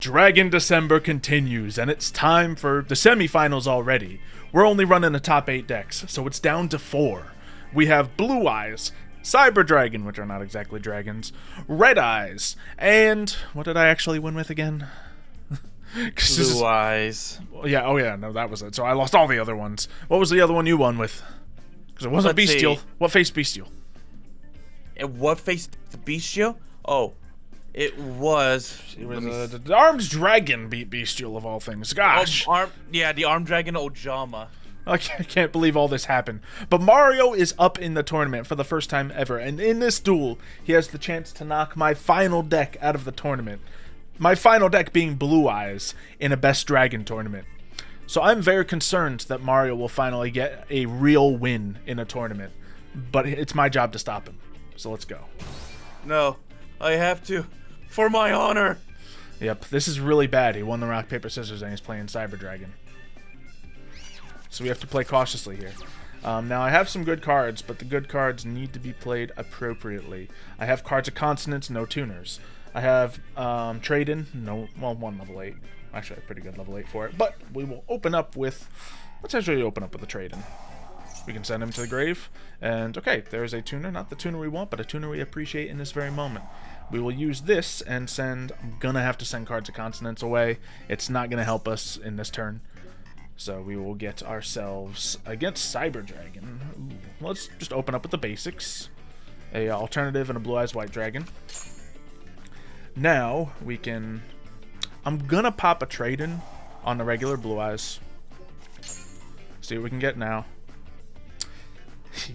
Dragon December continues, and it's time for the semifinals already. We're only running the top 8 decks, so it's down to 4. We have Blue Eyes, Cyber Dragon, which are not exactly dragons, Red Eyes, and what did I actually win with again? Blue Eyes. Yeah, oh yeah, no, that was it. So I lost all the other ones. What was the other one you won with? Because it wasn't Let's Bestial. see. What face Bestial? What faced the Bestial? Oh, it was. It was the Armed Dragon beat Bestial of all things. Gosh. The Armed Dragon Ojama. I can't believe all this happened. But Mario is up in the tournament for the first time ever. And in this duel, he has the chance to knock my final deck out of the tournament. My final deck being Blue Eyes in a Best Dragon tournament. So I'm very concerned that Mario will finally get a real win in a tournament. But it's my job to stop him. So let's go. No, I have to. For my honor. Yep, this is really bad. He won the rock, paper, scissors, and he's playing Cyber Dragon. So we have to play cautiously here. Now, I have some good cards, but the good cards need to be played appropriately. I have cards of consonants, no tuners. I have trade-in, one level 8. Actually, a pretty good level 8 for it. But we will open up with... Let's actually open up with a trade-in. We can send him to the grave. And, okay, there's a tuner. Not the tuner we want, but a tuner we appreciate in this very moment. We will use this and send... I'm going to have to send cards of consonants away. It's not going to help us in this turn. So we will get ourselves against Cyber Dragon. Ooh. Let's just open up with the basics. A alternative and a Blue Eyes White Dragon. Now we can... I'm going to pop a trade-in on the regular Blue Eyes. See what we can get now.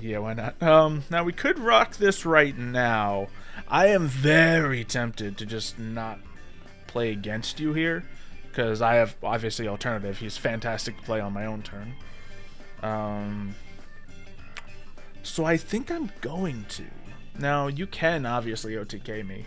Yeah, why not? Now we could rock this right now. I am very tempted to just not play against you here, because I have obviously alternative. He's fantastic to play on my own turn. So I think I'm going to. Now you can obviously OTK me,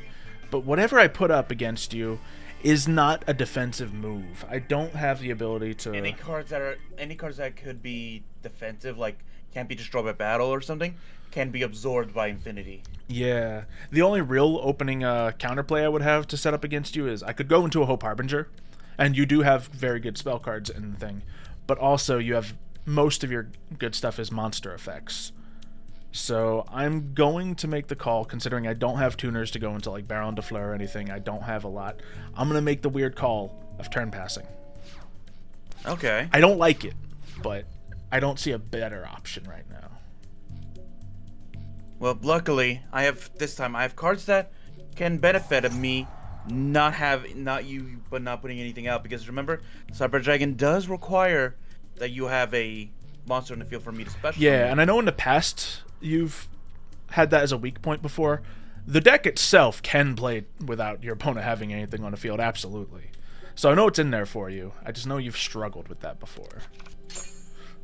but whatever I put up against you is not a defensive move. I don't have the ability to... Any cards that could be defensive, like can't be destroyed by battle or something, can be absorbed by Infinity. Yeah. The only real opening counterplay I would have to set up against you is I could go into a Hope Harbinger, and you do have very good spell cards in the thing, but also you have most of your good stuff is monster effects. So I'm going to make the call, considering I don't have tuners to go into like Baron de Fleur or anything. I don't have a lot. I'm going to make the weird call of turn passing. Okay. I don't like it, but I don't see a better option right now. Well, luckily, I have cards that can benefit of me not putting anything out, because remember, Cyber Dragon does require that you have a monster in the field for me to special. Yeah, and I know in the past you've had that as a weak point before. The deck itself can play without your opponent having anything on the field, absolutely. So I know it's in there for you. I just know you've struggled with that before.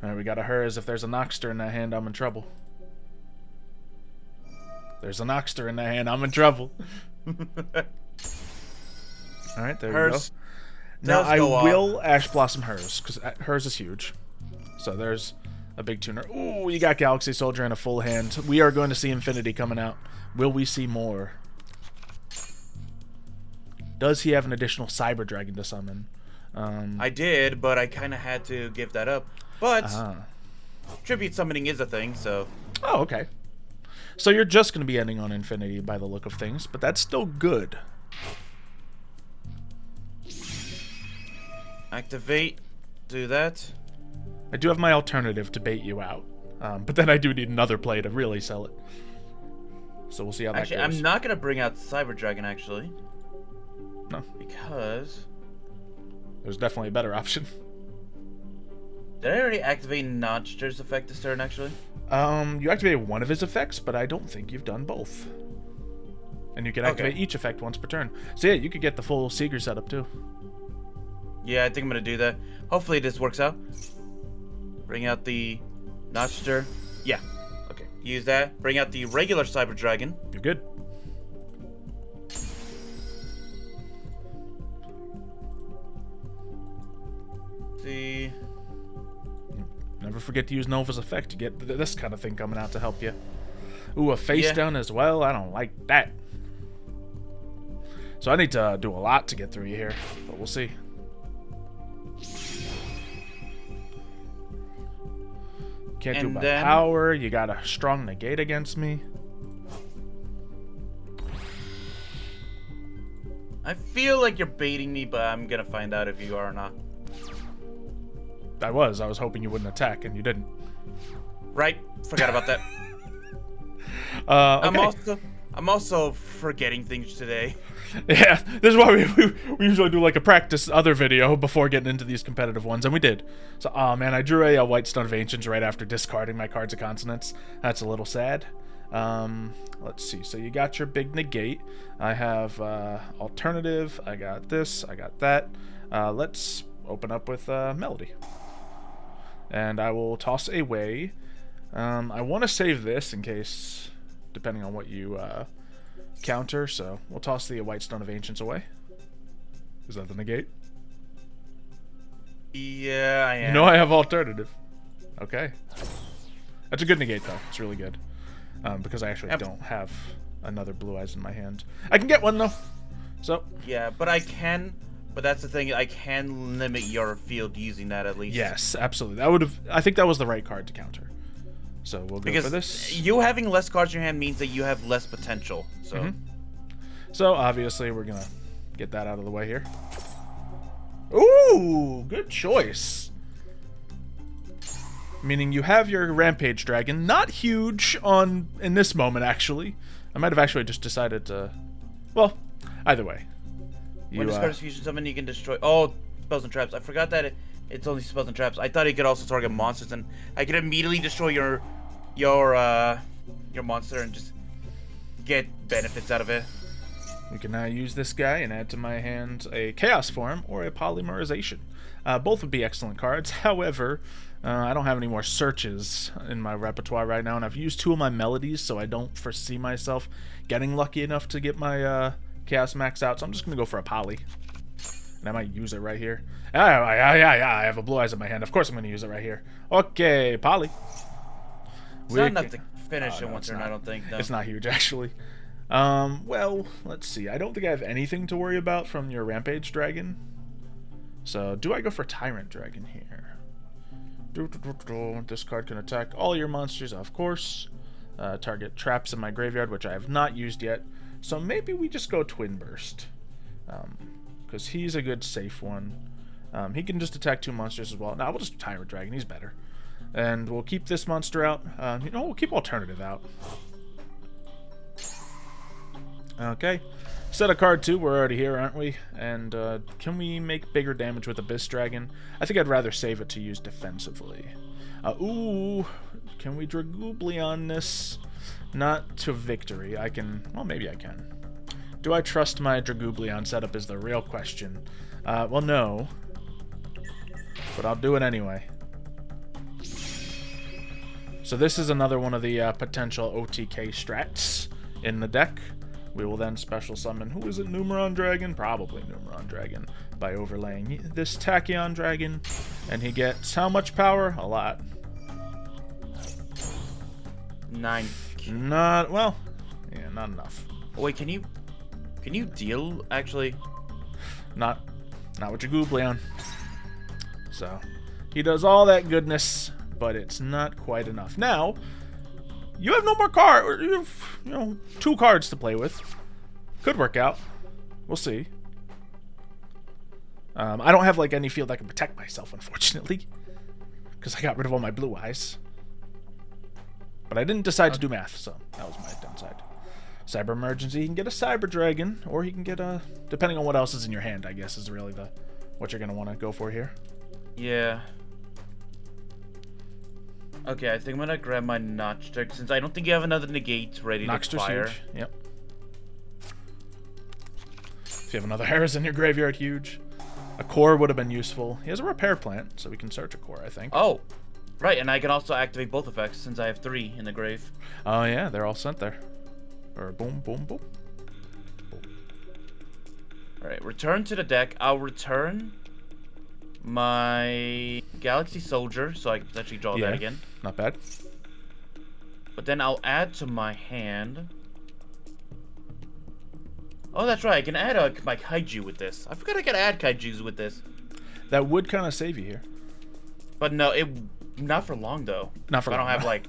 Alright, we got a Hers. If there's a Noxter in that hand, I'm in trouble. There's a Noxter in that hand, I'm in trouble. Alright, there we go. Now I will Ash Blossom Hers, because Hers is huge. So there's a big tuner. Ooh, you got Galaxy Soldier in a full hand. We are going to see Infinity coming out. Will we see more? Does he have an additional Cyber Dragon to summon? I did, but I kind of had to give that up. But tribute summoning is a thing, so... Oh, okay. So you're just going to be ending on Infinity by the look of things, but that's still good. Activate. Do that. I do have my alternative to bait you out, but then I do need another play to really sell it. So we'll see how that goes. I'm not going to bring out Cyber Dragon, actually. No. Because... there's definitely a better option. Did I already activate Notcher's effect this turn, actually? You activated one of his effects, but I don't think you've done both. And you can activate each effect once per turn. So yeah, you could get the full Seeger setup too. Yeah, I think I'm going to do that. Hopefully this works out. Bring out the Notcher. Yeah. Okay. Use that. Bring out the regular Cyber Dragon. You're good. See. Never forget to use Nova's effect to get this kind of thing coming out to help you. Ooh, a face down as well? I don't like that. So I need to do a lot to get through you here, but we'll see. Can't do it by power. You got a strong negate against me. I feel like you're baiting me, but I'm gonna find out if you are or not. I was hoping you wouldn't attack, and you didn't. Right? Forgot about that. Okay. I'm also forgetting things today. Yeah, this is why we usually do like a practice other video before getting into these competitive ones, and we did. So, oh man, I drew a White Stone of Ancients right after discarding my cards of consonants. That's a little sad. Let's see. So you got your big negate. I have alternative. I got this. I got that. Let's open up with Melody. And I will toss away. I want to save this in case, depending on what you counter, so we'll toss the White Stone of Ancients away. Is that the negate? Yeah, I am. You know I have alternative. Okay. That's a good negate, though. It's really good. Because I actually don't have another Blue Eyes in my hand. I can get one, though. So. Yeah, but I can. But that's the thing. I can limit your field using that at least. Yes, absolutely. That would have. I think that was the right card to counter. So we'll go for this. You having less cards in your hand means that you have less potential. So. So obviously we're gonna get that out of the way here. Ooh, good choice. Meaning you have your Rampage Dragon, not huge in this moment actually. I might have actually just decided to. Well, either way. When discards fusion summon, you can destroy. Oh, spells and traps. I forgot that it's only spells and traps. I thought it could also target monsters, and I could immediately destroy your monster and just get benefits out of it. We can now use this guy and add to my hand a Chaos Form or a Polymerization. Both would be excellent cards. However, I don't have any more searches in my repertoire right now, and I've used 2 of my melodies, so I don't foresee myself getting lucky enough to get my Chaos max out. So I'm just going to go for a Poly. And I might use it right here. Yeah, I have a Blue Eyes in my hand. Of course I'm going to use it right here. Okay, Poly. It's not enough to finish in one turn, I don't think. No. It's not huge, actually. Well, let's see. I don't think I have anything to worry about from your Rampage Dragon. So, do I go for Tyrant Dragon here? This card can attack all your monsters, of course. Target traps in my graveyard, which I have not used yet. So maybe we just go Twin Burst. Because he's a good safe one. He can just attack 2 monsters as well. Now, we'll just Tyrant Dragon. He's better. And we'll keep this monster out. We'll keep Alternative out. Okay. Set a card 2. We're already here, aren't we? And can we make bigger damage with Abyss Dragon? I think I'd rather save it to use defensively. Ooh. Can we Dragooblion this? Not to victory. I can... Well, maybe I can. Do I trust my Dragooblion setup is the real question. Well, no. But I'll do it anyway. So this is another one of the potential OTK strats in the deck. We will then special summon, who is it, Numeron Dragon? Probably Numeron Dragon, by overlaying this Tachyon Dragon. And he gets how much power? A lot. 9. Not, well, yeah, not enough. Oh, wait, can you deal, actually? Not with your Goobleon. So, he does all that goodness, but it's not quite enough. Now, you have no more card. You have, 2 cards to play with. Could work out. We'll see. I don't have, like, any field that can protect myself, unfortunately. Because I got rid of all my Blue Eyes. But I didn't decide to do math, so that was my downside. Cyber Emergency, he can get a Cyber Dragon, or he can get a... Depending on what else is in your hand, I guess, is really what you're going to want to go for here. Yeah. Okay, I think I'm going to grab my Noxter, since I don't think you have another negate ready to fire. Huge. Yep. If you have another Harris in your graveyard, huge. A core would have been useful. He has a Repair Plant, so we can search a core, I think. Oh, right, and I can also activate both effects, since I have 3 in the grave. Oh, yeah, they're all sent there. Or boom, boom, boom. Alright, return to the deck. I'll return my Galaxy Soldier, so I can potentially draw that again. Not bad. But then I'll add to my hand Oh, that's right. I can add my kaiju with this. I forgot I can add kaijus with this. That would kind of save you here. But no, not for long though. Not for long. I don't have like.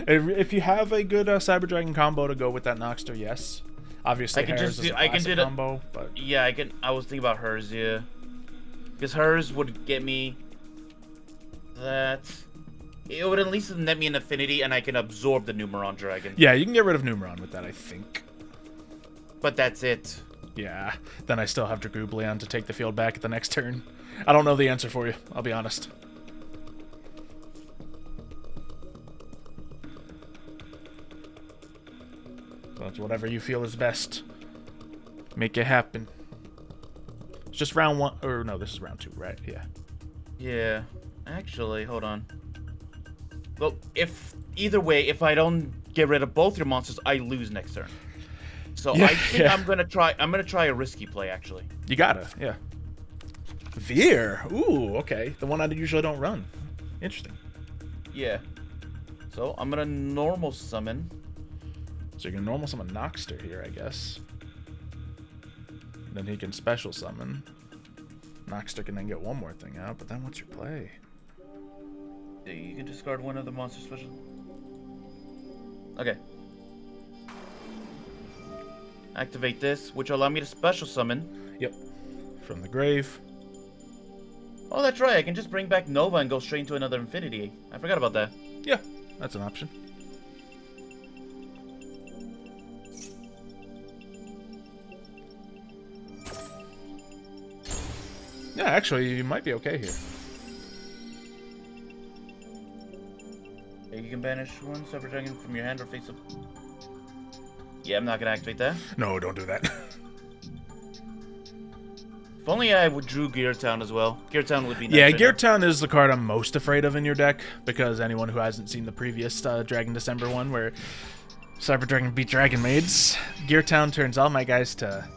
If you have a good Cyber Dragon combo to go with that Noxter, yes. Obviously, I can hers just is do. a I can classic do combo, but yeah, I can. I was thinking about hers, yeah. Because hers would get me that. It would at least net me an affinity, and I can absorb the Numeron Dragon. yeah, you can get rid of Numeron with that, I think. But that's it. Yeah, then I still have Dragooblion to take the field back at the next turn. I don't know the answer for you, I'll be honest. But whatever you feel is best. Make it happen. It's just round 1, or no, this is round 2, right? Yeah. Yeah. Actually, hold on. Well, either way, if I don't get rid of both your monsters, I lose next turn. So Yeah, I think yeah. I'm gonna try a risky play actually. You gotta, yeah. Veer. Ooh, okay. The one I usually don't run. Interesting. Yeah. So I'm gonna normal summon. So you can normal summon Noxter here, I guess. Then he can special summon. Noxter can then get one more thing out, but then what's your play? You can discard one of the monster special. Okay. Activate this, which will allow me to special summon. Yep. From the grave. Oh, that's right. I can just bring back Nova and go straight into another Infinity. I forgot about that. Yeah, that's an option. Yeah, actually, you might be okay here. Yeah, you can banish one Super Dragon from your hand or face up. Yeah, I'm not gonna activate that. No, don't do that. If only I would drew Gear Town as well. Gear Town would be nice. Yeah, right Gear now. Town is the card I'm most afraid of in your deck, because anyone who hasn't seen the previous Dragon December one, where Cyber Dragon beat Dragon Maids, Gear Town turns all my guys to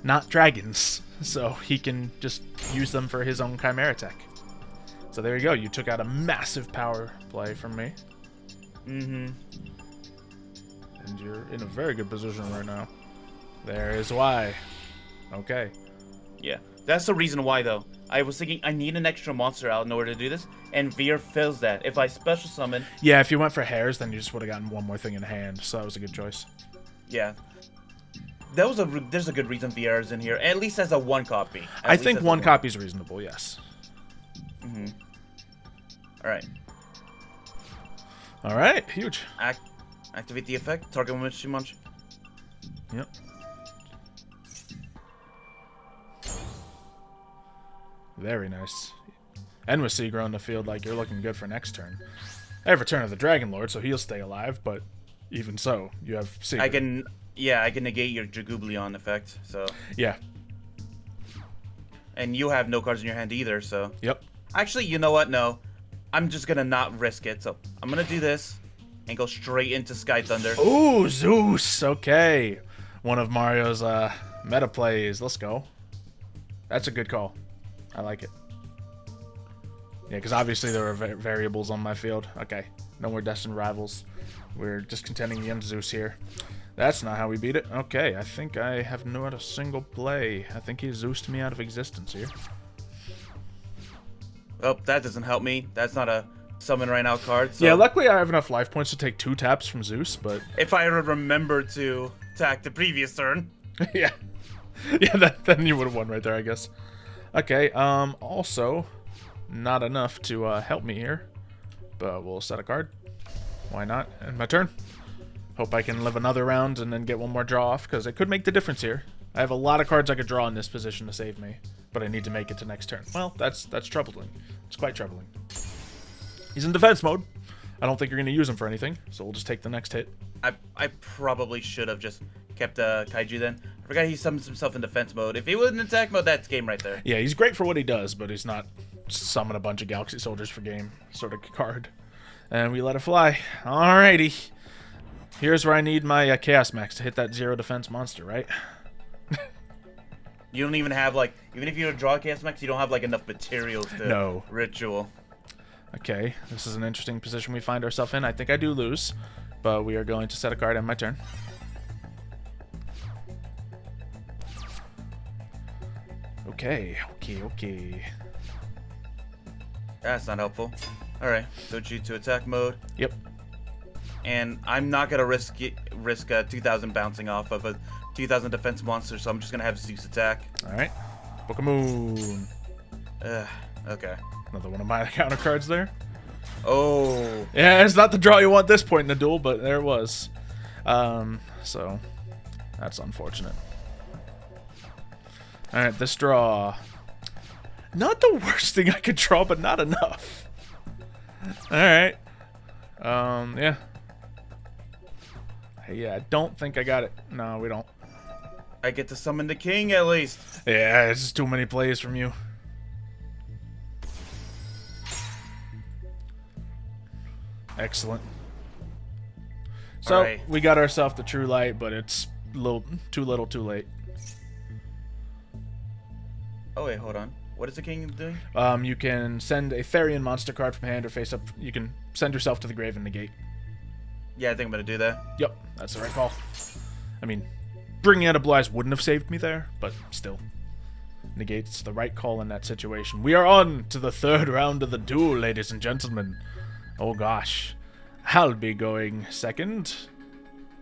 not dragons, so he can just use them for his own Chimera tech. So there you go, you took out a massive power play from me. Mm-hmm. And you're in a very good position right now. There is why. Okay. Yeah, that's the reason why, though. I was thinking I need an extra monster out in order to do this, and Veer fills that. If I special summon... Yeah, if you went for hairs, then you just would have gotten one more thing in hand, so that was a good choice. Yeah. There's a good reason VR is in here, at least as a one copy. I think one copy is reasonable, yes. Mm-hmm. Alright. Alright, huge. Activate the effect. Target one too much. Yep. Very nice. And with Seagrow in the field, like, you're looking good for next turn. I have Return of the Dragon Lord, so he'll stay alive, but even so, you have Seagrow. I can negate your Dragooblion effect, so... Yeah. And you have no cards in your hand either, so... Yep. Actually, you know what? No. I'm just gonna not risk it, so I'm gonna do this and go straight into Sky Thunder. Ooh, Zeus! Okay. One of Mario's meta plays. Let's go. That's a good call. I like it. Yeah, because obviously there are variables on my field. Okay. No more Destined Rivals. We're just contending against Zeus here. That's not how we beat it. Okay, I think I have not a single play. I think he Zeused me out of existence here. Oh, that doesn't help me. That's not a summon right now card. So Yeah, luckily I have enough life points to take 2 taps from Zeus, but... if I remember to attack the previous turn. yeah. Yeah, then you would have won right there, I guess. Okay, also, not enough to help me here, but we'll set a card. Why not? And my turn. Hope I can live another round and then get one more draw off, because it could make the difference here. I have a lot of cards I could draw in this position to save me, but I need to make it to next turn. Well, that's troubling. It's quite troubling. He's in defense mode. I don't think you're going to use him for anything, so we'll just take the next hit. I probably should have just kept Kaiju then. I forgot he summons himself in defense mode. If he was in attack mode, that's game right there. Yeah, he's great for what he does, but he's not summon a bunch of Galaxy Soldiers for game sort of card. And we let it fly. Alrighty. Here's where I need my Chaos Max to hit that 0 defense monster, right? You don't even have, like, even if you draw Chaos Max, you don't have, like, enough materials to ritual. Okay, this is an interesting position we find ourselves in. I think I do lose, but we are going to set a card on my turn. Okay. That's not helpful. All right, switch you to attack mode. Yep. And I'm not gonna risk 2,000 bouncing off of a 2,000 defense monster, so I'm just gonna have Zeus attack. All right. Book of Moon. Okay. Another one of my counter cards there. Oh. Yeah, it's not the draw you want this point in the duel, but there it was. So that's unfortunate. All right, this draw. Not the worst thing I could draw, but not enough. All right. Yeah. Yeah, I don't think I got it. No, we don't. I get to summon the king at least. Yeah, it's just too many plays from you. Excellent. So, All right. we got ourselves the True Light, but it's too little, too late. Oh wait, hold on. What is the king doing? You can send a Therian monster card from hand or face up. You can send yourself to the grave and negate. Yeah, I think I'm gonna do that. Yep, that's the right call. I mean, bringing out a Blue Eyes wouldn't have saved me there, but still. Negate's the right call in that situation. We are on to the third round of the duel, ladies and gentlemen. Oh gosh. I'll be going second.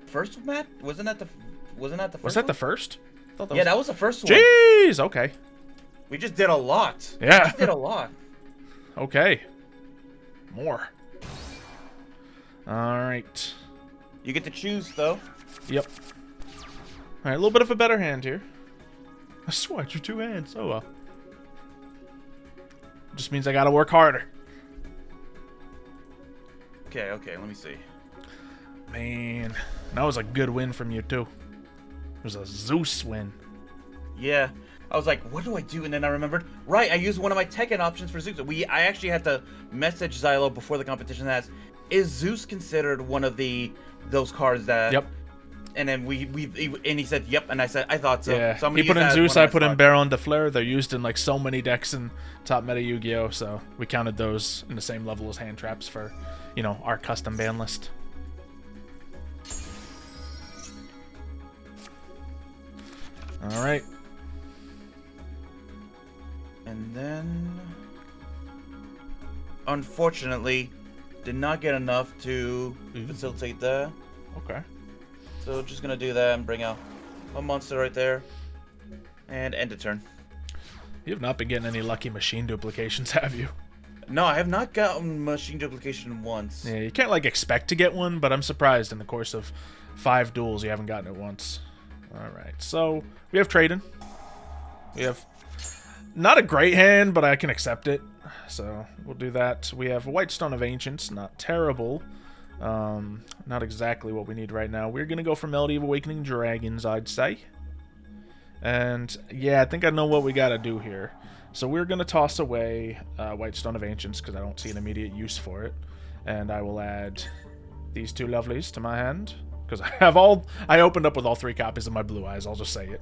First, Matt? Wasn't that the first? Was that the one? first? Yeah, that was the first one. Jeez, okay. We just did a lot. Yeah. We just did a lot. Okay. More. Alright. You get to choose, though. Yep. Alright, a little bit of a better hand here. I swear, your two hands. Oh well. Just means I gotta work harder. Okay, let me see. Man, that was a good win from you too. It was a Zeus win. Yeah. I was like, what do I do? And then I remembered, right, I used one of my Tekken options for Zeus. I actually had to message Xylo before the competition as, is Zeus considered one of those cards that... Yep. And then and he said, yep, and I said, I thought so. Yeah, So I'm gonna he put use in that as Zeus, one I of my put in spots. Baron de Fleur. They're used in like so many decks in top meta Yu-Gi-Oh, so we counted those in the same level as hand traps for, you know, our custom ban list. All right. And then, unfortunately, did not get enough to facilitate that. Okay. So just gonna do that and bring out a monster right there, and end the turn. You have not been getting any lucky machine duplications, have you? No, I have not gotten machine duplication once. Yeah, you can't like expect to get one, but I'm surprised in the course of 5 duels you haven't gotten it once. All right, so we have Traden. We have not a great hand, but I can accept it. So we'll do that. We have White Stone of Ancients, not terrible. Not exactly what we need right now. We're gonna go for Melody of Awakening Dragons, I'd say. And yeah, I think I know what we gotta do here. So we're gonna toss away White Stone of Ancients because I don't see an immediate use for it. And I will add these 2 lovelies to my hand. Because I opened up with all 3 copies of my Blue Eyes, I'll just say it.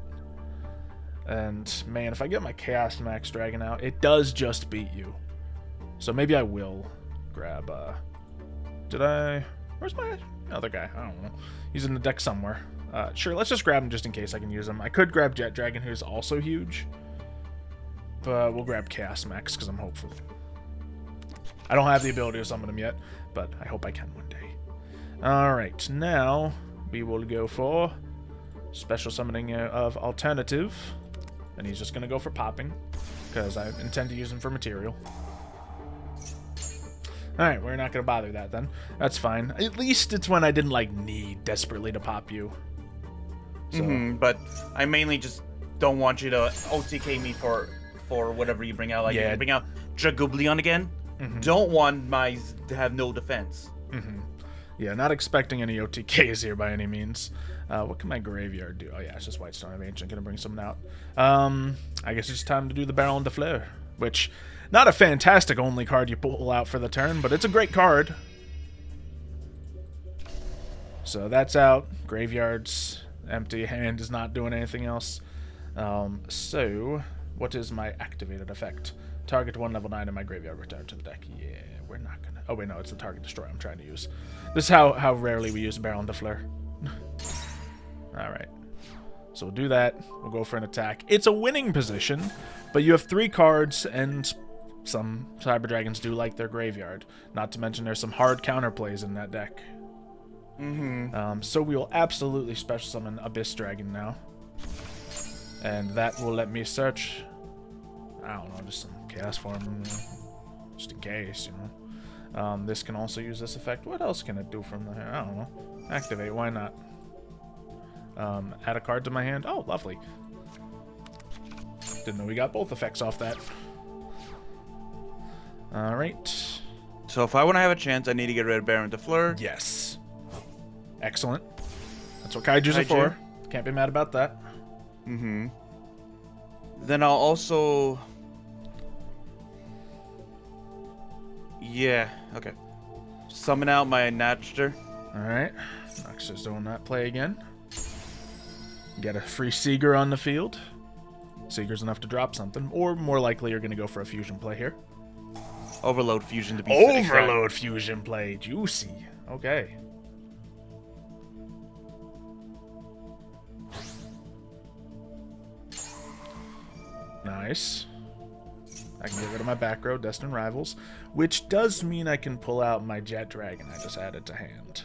And man, if I get my Chaos Max Dragon out, it does just beat you. So maybe I will grab, where's my other guy? I don't know. He's in the deck somewhere. Sure, let's just grab him just in case I can use him. I could grab Jet Dragon, who's also huge. But we'll grab Chaos Max because I'm hopeful. I don't have the ability to summon him yet, but I hope I can one day. Alright, now we will go for special summoning of Alternative. And he's just going to go for popping because I intend to use him for material. Alright, we're not going to bother that then. That's fine. At least it's when I didn't like need desperately to pop you. So, But I mainly just don't want you to OTK me for whatever you bring out. Like, Yeah. if you bring out Dragoblion again, don't want my to have no defense. yeah, not expecting any OTKs here by any means. What can my graveyard do? Oh yeah, it's just White Stone of Ancient. Gonna bring someone out. I guess it's time to do the Baron de Fleur, which, not a fantastic only card you pull out for the turn, but it's a great card. So that's out. Graveyard's empty. Hand is not doing anything else. So, what is my activated effect? Target 1 level 9 in my graveyard return to the deck. Yeah, we're not gonna... Oh wait, no, it's the target destroy I'm trying to use. This is how rarely we use Baron de Fleur. Alright. So we'll do that. We'll go for an attack. It's a winning position, but you have 3 cards, and some Cyber Dragons do like their graveyard. Not to mention there's some hard counterplays in that deck. So we will absolutely special summon Abyss Dragon now. And that will let me search, I don't know, just some Chaos Form, just in case, you know. This can also use this effect. What else can it do from the hand? I don't know. Activate, why not? Add a card to my hand. Oh, lovely. Didn't know we got both effects off that. Alright. So if I want to have a chance, I need to get rid of Baron to Fleur. Yes. Excellent. That's what Kaiju's are for. Can't be mad about that. Then I'll also... Yeah, okay. Summon out my Natcher. Alright. Noxus doing that play again. Get a free Seeger on the field. Seeger's enough to drop something. Or more likely you're going to go for a fusion play here. Overload fusion to be Overload fusion play. Juicy. Okay. Nice. I can get rid of my back row, Destined Rivals, which does mean I can pull out my Jet Dragon I just added to hand.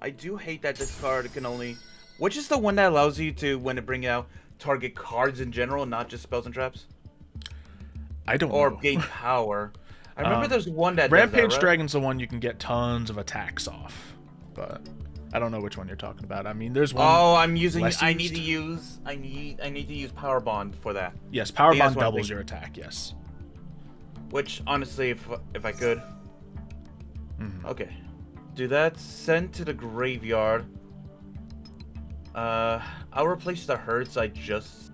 I do hate that this card can only... Which is the one that allows you to, when to bring out, target cards in general, not just spells and traps? I don't know. Or gain power. I remember there's one that Rampage does that, right? Dragon's the one you can get tons of attacks off, but I don't know which one you're talking about. I mean, there's one. Oh, I'm using. I need to use Power Bond for that. Yes, Power Bond doubles your attack. Yes. Which honestly, if I could. Okay, do that. Send to the graveyard. I'll replace the Hertz I just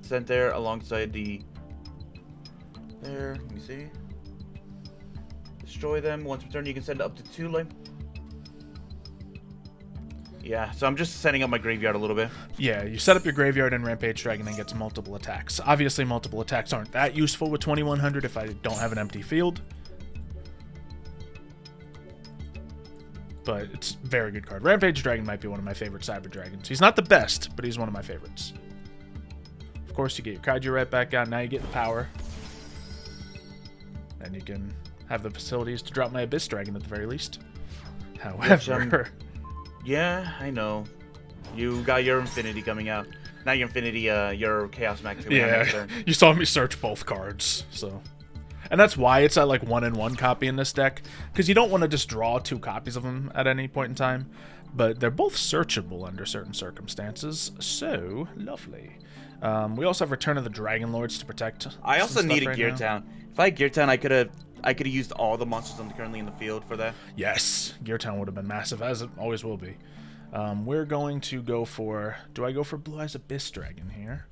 sent there alongside the. There. Let me see. Destroy them. Once per turn, you can send up to 2 lane. Yeah, so I'm just setting up my graveyard a little bit. Yeah, you set up your graveyard and Rampage Dragon and gets multiple attacks. Obviously, multiple attacks aren't that useful with 2100 if I don't have an empty field. But it's a very good card. Rampage Dragon might be one of my favorite Cyber Dragons. He's not the best, but he's one of my favorites. Of course, you get your Kaiju right back out. Now you get the power. And you can have the facilities to drop my Abyss Dragon at the very least. However... Yeah, I know. You got your Infinity coming out. Not your Infinity, your Chaos Max. Yeah, you saw me search both cards, so... And that's why it's at like 1-in-1 copy in this deck, because you don't want to just draw 2 copies of them at any point in time, but they're both searchable under certain circumstances, so lovely. We also have Return of the Dragon Lords to protect. I also need a Gear Town. If I had Gear Town, I could have used all the monsters currently in the field for that. Yes, Gear Town would have been massive, as it always will be. We're going to go for... Do I go for Blue Eyes Abyss Dragon here?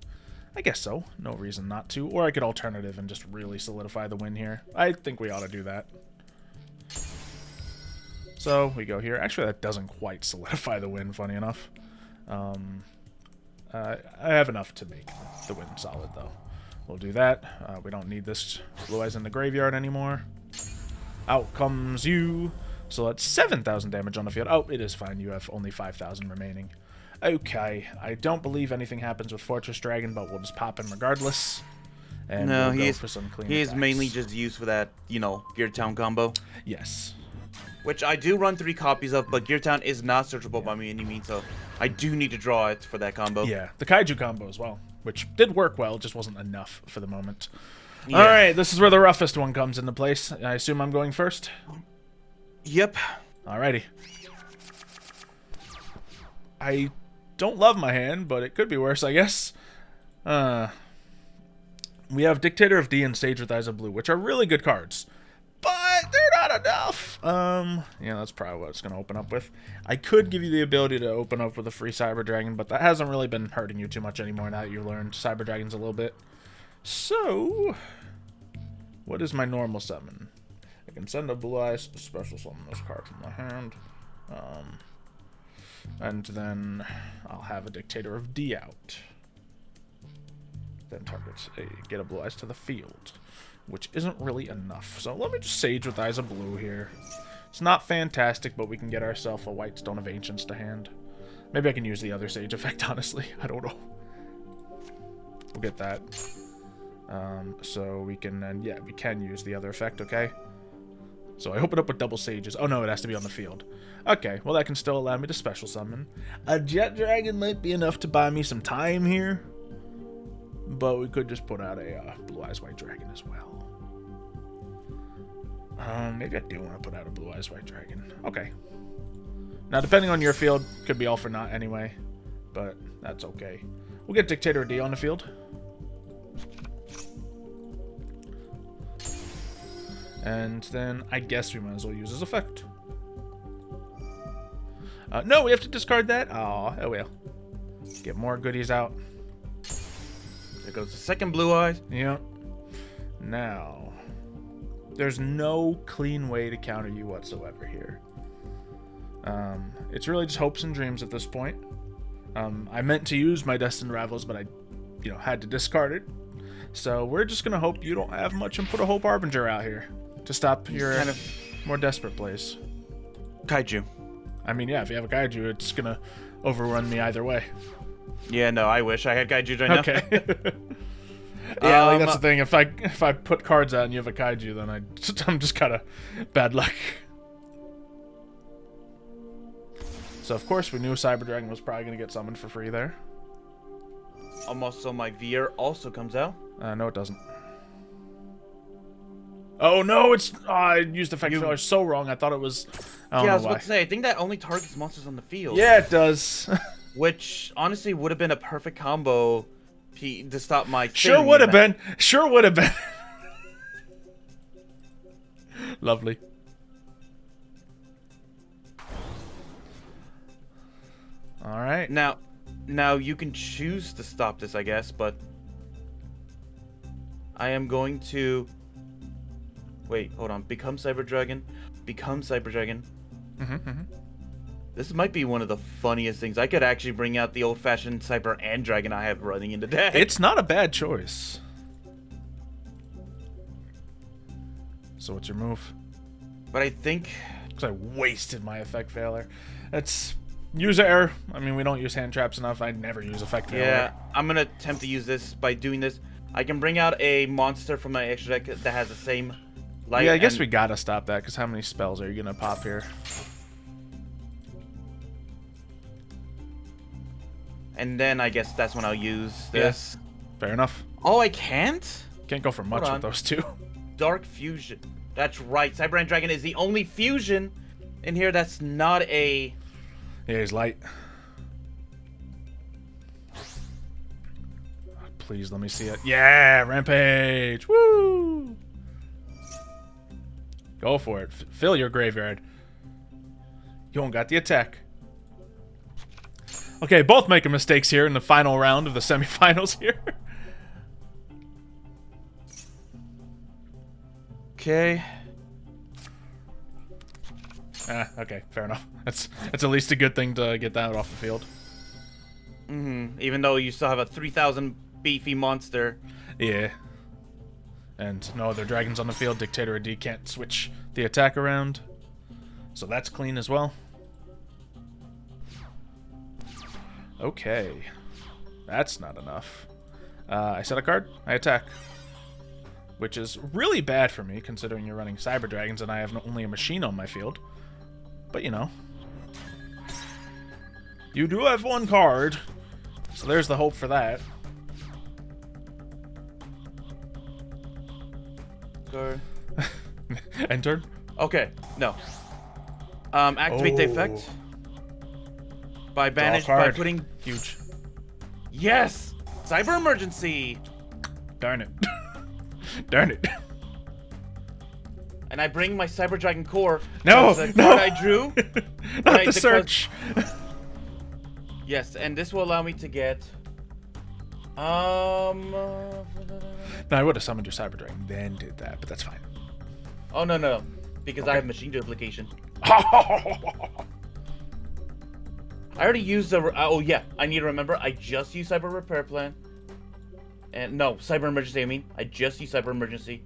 I guess so. No reason not to. Or I could alternative and just really solidify the win here. I think we ought to do that. So we go here. Actually, that doesn't quite solidify the win, funny enough. I have enough to make the win solid, though. We'll do that. We don't need this Blue Eyes in the graveyard anymore. Out comes you. So that's 7,000 damage on the field. Oh, it is fine. You have only 5,000 remaining. Okay. I don't believe anything happens with Fortress Dragon, but we'll just pop him regardless. And no, we'll go for some clean he is attacks. mainly just used for that, you know, Gear Town combo. Yes. Which I do run 3 copies of, but Gear Town is not searchable by me any means, so I do need to draw it for that combo. Yeah, the Kaiju combo as well, which did work well, just wasn't enough for the moment. Yeah. Alright, this is where the roughest one comes into place. I assume I'm going first? Yep. Alrighty. I don't love my hand, but it could be worse, I guess. We have Dictator of D and Sage with Eyes of Blue, which are really good cards. But they're not enough. Yeah, that's probably what it's going to open up with. I could give you the ability to open up with a free Cyber Dragon, but that hasn't really been hurting you too much anymore now that you've learned Cyber Dragons a little bit. So, what is my normal summon? I can send a Blue Eyes, special summon this card from my hand. And then I'll have a Dictator of D out. Then targets get a Blue Eyes to the field, which isn't really enough. So let me just Sage with Eyes of Blue here. It's not fantastic, but we can get ourselves a White Stone of Ancients to hand. Maybe I can use the other Sage effect, honestly. I don't know. We'll get that. So we can then, yeah, we can use the other effect, okay? So I open up with double Sages. Oh no, it has to be on the field. Okay, well that can still allow me to special summon. A Jet Dragon might be enough to buy me some time here. But we could just put out a Blue Eyes White Dragon as well. Maybe I do want to put out a Blue Eyes White Dragon. Okay. Now, depending on your field, could be all for naught anyway. But that's okay. We'll get Dictator D on the field. And then I guess we might as well use his effect. No, we have to discard that? Oh well. Get more goodies out. There goes the second Blue Eyes. Yep. Now, there's no clean way to counter you whatsoever here. It's really just hopes and dreams at this point. I meant to use my Destined Rivals, but I, had to discard it. So we're just gonna hope you don't have much and put a Hope Harbinger out here to stop your kind of more desperate plays. Kaiju. I mean, yeah, if you have a Kaiju, it's gonna overrun me either way. Yeah, no, I wish I had Kaiju right now. Okay. Yeah, like that's the thing. If I put cards out and you have a Kaiju, then I'm just kind of bad luck. So of course we knew Cyber Dragon was probably gonna get summoned for free there. Almost, so my Veer also comes out. No, it doesn't. Oh no, it's I used effect failure so wrong. I thought it was. I was about to say. I think that only targets monsters on the field. Yeah, it does. Which honestly would have been a perfect combo to stop my. Sure would have been. Sure would have been. Lovely. All right. Now you can choose to stop this, I guess, but I am going to. Wait, hold on. Become Cyber Dragon. Become Cyber Dragon. This might be one of the funniest things. I could actually bring out the old-fashioned Cyber and Dragon I have running into deck. It's not a bad choice. So what's your move? But I think... Because I wasted my effect failure. That's user error. I mean, we don't use hand traps enough. I never use effect failure. Yeah, I'm going to attempt to use this. By doing this, I can bring out a monster from my extra deck that has the same light. Yeah, I guess we got to stop that, because how many spells are you going to pop here? And then I guess that's when I'll use this. Yeah, fair enough. Oh, I can't? Can't go for much with those two. Dark Fusion. That's right. Cyber and Dragon is the only fusion in here that's not a... Yeah, he's light. Please let me see it. Yeah, Rampage. Woo! Go for it. Fill your graveyard. You don't got the attack. Okay, both making mistakes here in the final round of the semifinals here. Okay. Okay, fair enough. That's at least a good thing to get that off the field. Even though you still have a 3,000 beefy monster. Yeah. And no other dragons on the field. Dictator D can't switch the attack around. So that's clean as well. Okay. That's not enough. I set a card. I attack. Which is really bad for me, considering you're running Cyber Dragons and I have only a machine on my field. But, you know. You do have one card. So there's the hope for that. Card. End turn? Okay, no. Activate the effect. By banish, by putting... Huge. Yes! Cyber Emergency! Darn it. Darn it. And I bring my Cyber Dragon Core. No, the no. card I drew. Not the search. Yes, and this will allow me to get... No, I would have summoned your Cyber Dragon, then did that, but that's fine. Oh, no. Because I have machine duplication. I I already used the... oh, yeah. I need to remember. I just used Cyber Repair Plan. And no, Cyber Emergency, I mean. I just used Cyber Emergency.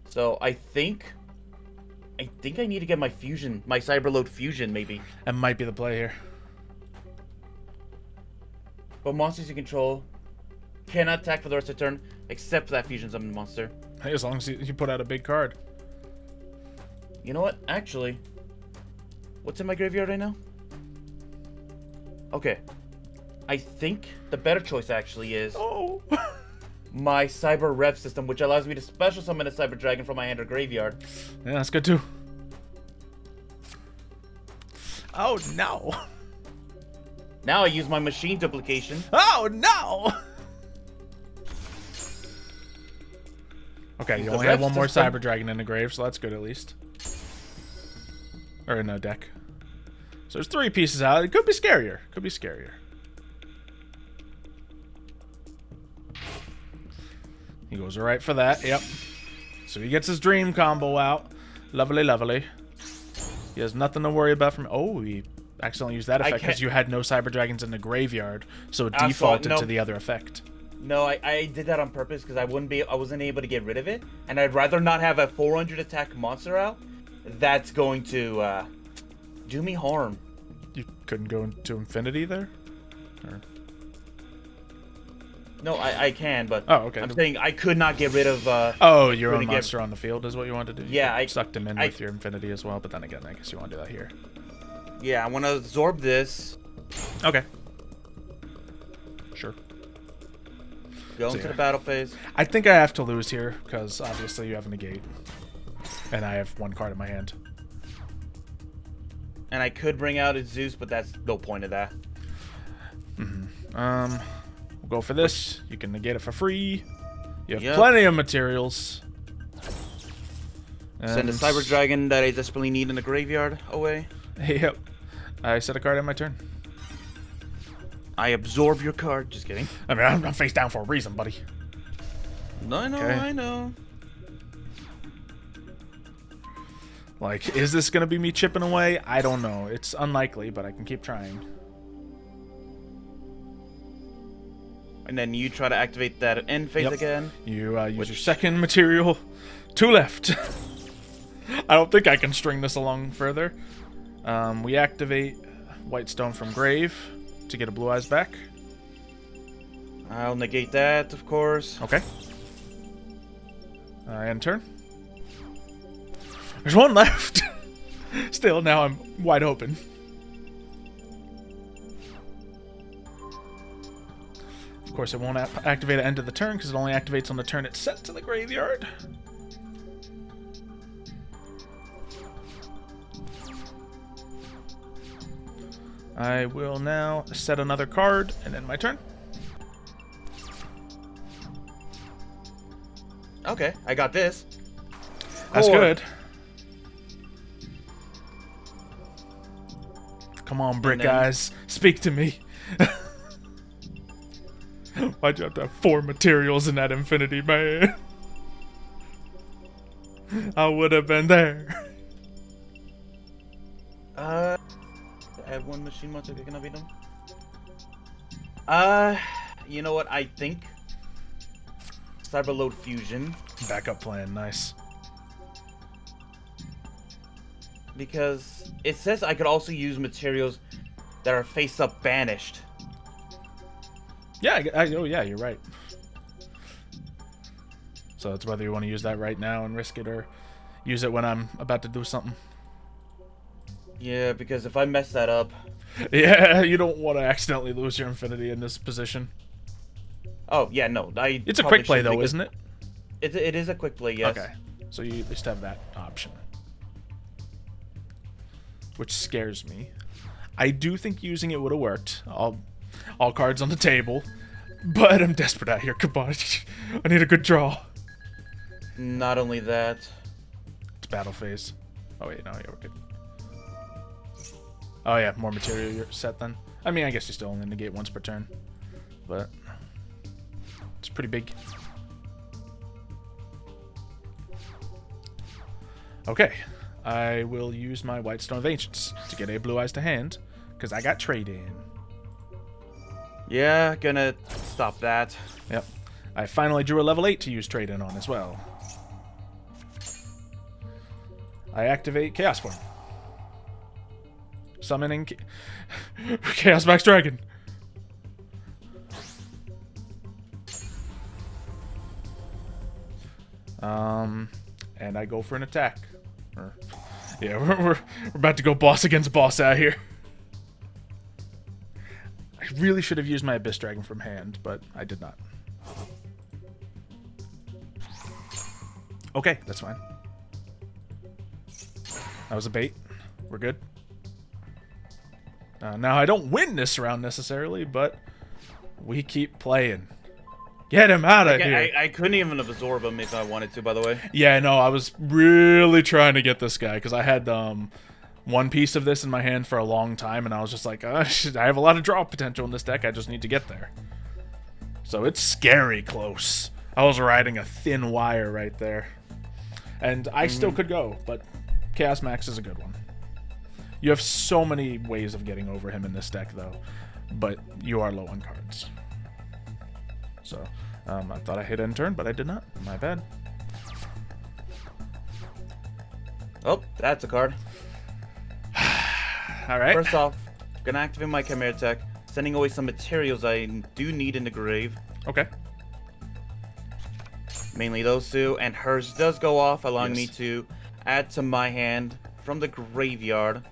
So I think I need to get my Fusion, my Cyberload Fusion, maybe. That might be the play here. but monsters you control cannot attack for the rest of the turn, except for that fusion summon monster. Hey, as long as you put out a big card. You know what? Actually, what's in my graveyard right now? Okay. I think the better choice actually is my Cyber Rev system, which allows me to special summon a Cyber Dragon from my hand or graveyard. Yeah, that's good too. Oh no. Now I use my machine duplication. Oh no. Okay, you only have one more Cyber Dragon in the grave, so that's good at least. Or in a deck. So there's 3 pieces out. It could be scarier. Could be scarier. He goes right for that. Yep. So he gets his dream combo out. Lovely, lovely. He has nothing to worry about from... Oh, he accidentally used that effect because you had no Cyber Dragons in the graveyard, so it defaulted to the other effect. No, I did that on purpose because I wasn't able to get rid of it, and I'd rather not have a 400 attack monster out. That's going to do me harm. You couldn't go into infinity there? Or... No, I can, but okay. I'm saying I could not get rid of... your own monster on the field is what you wanted to do? Yeah, I sucked him in with your infinity as well, but then again, I guess you want to do that here. Yeah, I want to absorb this. Okay. Sure. Go into the battle phase. I think I have to lose here, because obviously you have a negate. And I have 1 card in my hand. And I could bring out a Zeus, but that's no point of that. We'll go for this. You can negate it for free. You have plenty of materials. Send a Cyber Dragon that I desperately need in the graveyard away. Yep. I set a card in my turn. I absorb your card. Just kidding. I mean, I'm face down for a reason, buddy. No, I know, I know. Like, is this going to be me chipping away? I don't know. It's unlikely, but I can keep trying. And then you try to activate that end phase again. You use your second material. 2 left. I don't think I can string this along further. We activate White Stone from Grave to get a Blue Eyes back. I'll negate that, of course. Okay. End turn. There's 1 left. Still, now I'm wide open. Of course, it won't activate at end of the turn because it only activates on the turn it's set to the graveyard. I will now set another card and end my turn. Okay, I got this. That's good. Come on, Brick Eyes. Speak to me. Why'd you have to have 4 materials in that infinity, man? I would have been there. I have 1 machine monster that cannot be done. You know what? I think Cyberload Fusion. Backup plan, nice. Because it says I could also use materials that are face-up banished. Yeah, oh yeah, you're right. So it's whether you want to use that right now and risk it or use it when I'm about to do something. Yeah, because if I mess that up... Yeah, you don't want to accidentally lose your infinity in this position. Oh, yeah, no. It's a quick play, though, isn't it? It is a quick play, yes. Okay, so you at least have that option. Which scares me. I do think using it would have worked. All cards on the table. But I'm desperate out here. Come on. I need a good draw. Not only that. It's battle phase. Oh, wait. No, yeah, we're good. Oh, yeah. More material you're set then. I mean, I guess you still only negate once per turn. But it's pretty big. Okay. I will use my White Stone of Ancients to get a Blue Eyes to hand, because I got trade in. Yeah, gonna stop that. Yep. I finally drew a level 8 to use trade in on as well. I activate Chaos Form. Summoning Chaos Max Dragon. And I go for an attack. Yeah, we're about to go boss against boss out here. I really should have used my Abyss Dragon from hand, but I did not. Okay, that's fine. That was a bait. We're good. Now, I don't win this round necessarily, but we keep playing. Get him out of here. I couldn't even absorb him if I wanted to, by the way. Yeah, no, I was really trying to get this guy because I had one piece of this in my hand for a long time, and I was just like, I have a lot of draw potential in this deck. I just need to get there. So it's scary close. I was riding a thin wire right there. And I still could go, but Chaos Max is a good one. You have so many ways of getting over him in this deck, though, but you are low on cards. So, I thought I hit end turn, but I did not. My bad. Oh, that's a card. Alright. First off, gonna activate my Chimera Tech, sending away some materials I do need in the grave. Okay. Mainly those two, and hers does go off, allowing me to add to my hand from the graveyard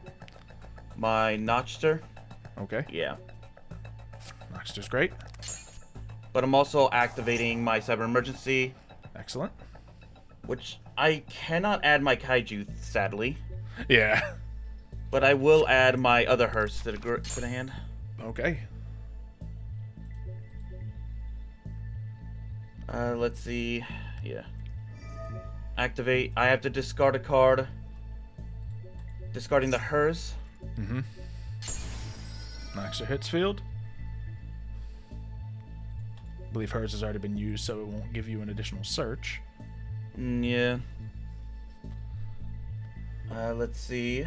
my Notchter. Okay. Yeah. Notchter's great. But I'm also activating my Cyber Emergency. Excellent. Which I cannot add my Kaiju, sadly. Yeah. But I will add my other hearse to the hand. Okay. Let's see. Yeah. Activate. I have to discard a card. Discarding the hers. Mm-hmm. Notchter hits field. I believe hers has already been used, so it won't give you an additional search. Yeah. Let's see.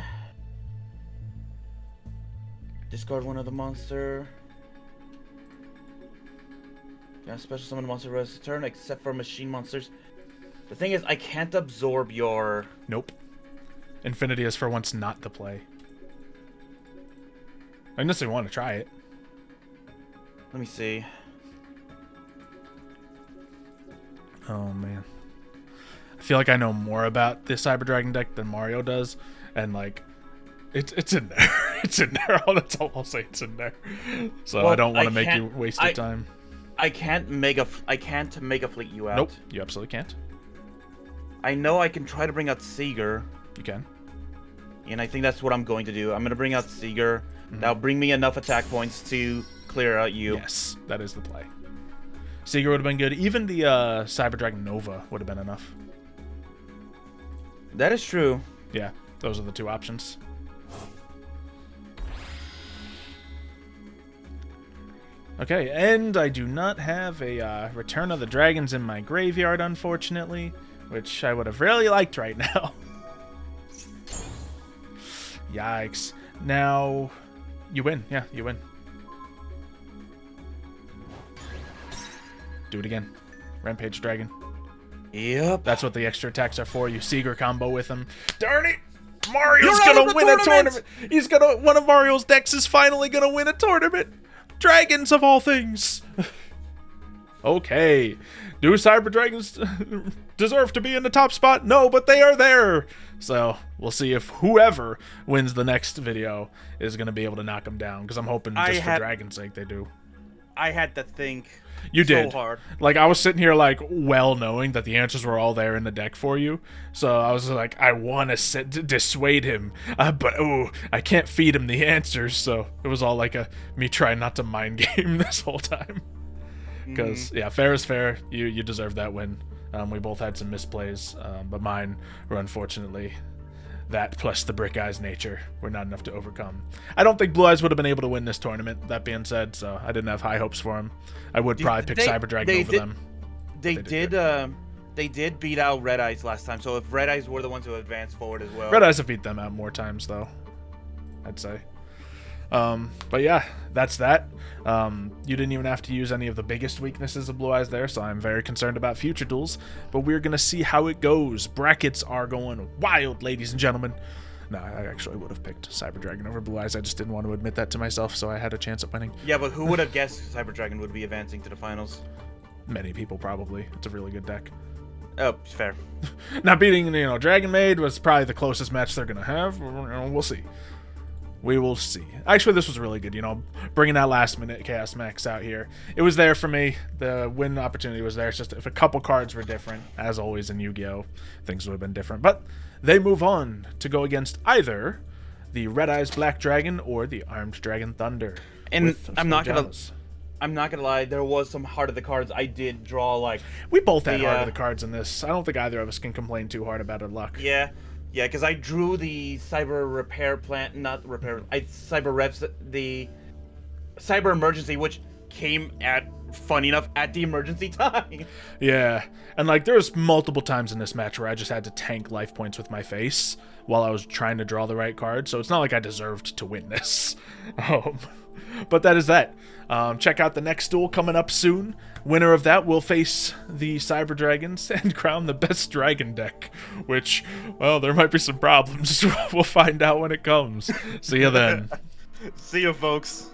Discard one of the monster. Yeah, special summon a monster for the rest of the turn, except for machine monsters. The thing is, I can't absorb your... Nope. Infinity is for once not the play. Unless they want to try it. Let me see. Oh, man. I feel like I know more about this Cyber Dragon deck than Mario does. And, like, it's in there. It's in there. That's all I'll say. It's in there. So well, I don't want to make you waste your time. I can't mega fleet you out. Nope, you absolutely can't. I know I can try to bring out Seeger. You can. And I think that's what I'm going to do. I'm going to bring out Seeger. That'll bring me enough attack points to clear out you. Yes, that is the play. Seeger would have been good. Even the Cyber Dragon Nova would have been enough. That is true. Yeah, those are the two options. Okay, and I do not have a Return of the Dragons in my graveyard, unfortunately, which I would have really liked right now. Yikes. Now, you win. Yeah, you win. Do it again. Rampage Dragon. Yep. That's what the extra attacks are for. You Seeger combo with him. Darn it! Mario's gonna win a tournament! He's gonna... One of Mario's decks is finally gonna win a tournament! Dragons of all things! Okay. Do Cyber Dragons deserve to be in the top spot? No, but they are there! So, we'll see if whoever wins the next video is going to be able to knock them down. Because I'm hoping just for Dragon's sake they do. I had to think You did. so hard. Like, I was sitting here, like, well knowing that the answers were all there in the deck for you. So I was like, I want to dissuade him. But, oh, I can't feed him the answers. So it was all like me trying not to mind game this whole time. Because, yeah, fair is fair. You deserve that win. We both had some misplays, but mine were unfortunately that plus the Brick Eyes nature were not enough to overcome. I don't think Blue Eyes would have been able to win this tournament, that being said, so I didn't have high hopes for him. I would probably pick Cyber Dragon over them. They did beat out Red Eyes last time, so if Red Eyes were the ones who advanced forward as well. Red Eyes have beat them out more times, though, I'd say. But yeah, that's that. You didn't even have to use any of the biggest weaknesses of Blue Eyes there, so I'm very concerned about future duels. But we're going to see how it goes. Brackets are going wild, ladies and gentlemen. No, I actually would have picked Cyber Dragon over Blue Eyes. I just didn't want to admit that to myself, so I had a chance at winning. Yeah, but who would have guessed Cyber Dragon would be advancing to the finals? Many people, probably. It's a really good deck. Oh, fair. Now beating, Dragon Maid was probably the closest match they're gonna have. We'll see. We will see. Actually, this was really good, bringing that last-minute Chaos Max out here. It was there for me. The win opportunity was there. It's just if a couple cards were different, as always in Yu-Gi-Oh!, things would have been different. But they move on to go against either the Red Eyes Black Dragon or the Armed Dragon Thunder. And I'm not gonna lie, there was some heart of the cards I did draw, like... We both had heart of the cards in this. I don't think either of us can complain too hard about our luck. Yeah. Yeah, because I drew the Cyber Repair Plant, not Repair, Cyber Reps, the Cyber Emergency, which came at, funny enough, at the emergency time. Yeah, and there was multiple times in this match where I just had to tank life points with my face while I was trying to draw the right card, so it's not like I deserved to win this. But that is that. Check out the next duel coming up soon. Winner of that will face the Cyber Dragons and crown the best dragon deck, which, well, there might be some problems. We'll find out when it comes. See you then. See you, folks.